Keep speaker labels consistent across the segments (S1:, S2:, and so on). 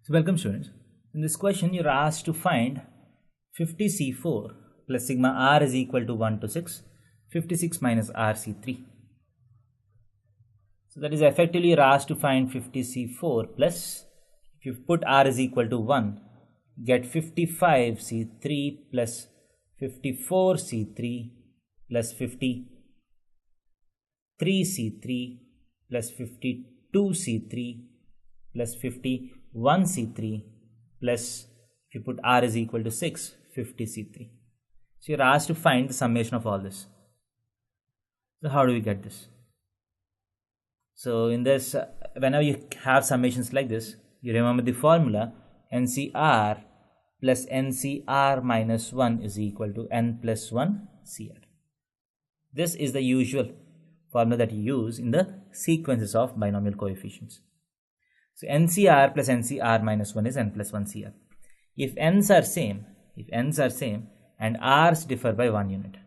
S1: So welcome students. In this question you are asked to find 50C4 plus sigma r is equal to 1 to 6, 56 minus RC3. So that is effectively you are asked to find 50C4 plus, if you put r is equal to 1, get 55C3 plus 54C3 plus 53C3 plus 52C3 plus 51C3 plus, if you put r is equal to 6, 50C3. So you're asked to find the summation of all this. So how do we get this? So in this, whenever you have summations like this, you remember the formula NCR plus NCR minus 1 is equal to N plus 1 CR. This is the usual formula that you use in the sequences of binomial coefficients. So NCR plus NCR minus 1 is N plus 1 CR. If n's are same and r's differ by 1 unit,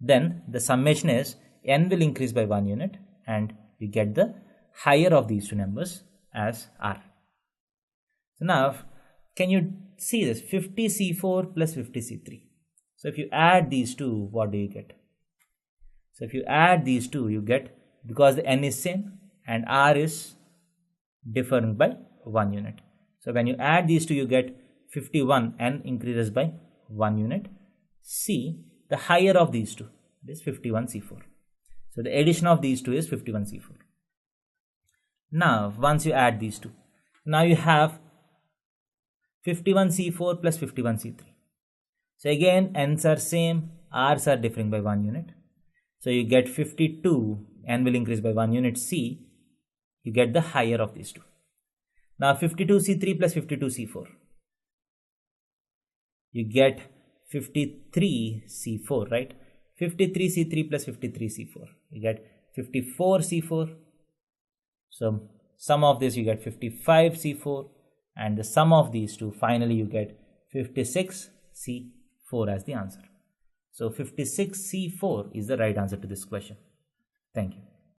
S1: then the summation is n will increase by 1 unit and you get the higher of these two numbers as r. So now, can you see this 50C4 plus 50C3? So if you add these two, what do you get? So if you add these two, you get, because the n is same and r is different by 1 unit. So when you add these two, you get 51, n increases by 1 unit. C, the higher of these two, is 51C4. So the addition of these two is 51C4. Now, once you add these two, now you have 51C4 plus 51C3. So again, n's are same, r's are differing by 1 unit. So you get 52, n will increase by 1 unit, C, you get the higher of these two. Now 52C3 plus 52C4, you get 53C4, right? 53C3 plus 53C4, you get 54C4. So sum of this you get 55C4, and the sum of these two, finally you get 56C4 as the answer. So 56C4 is the right answer to this question. Thank you.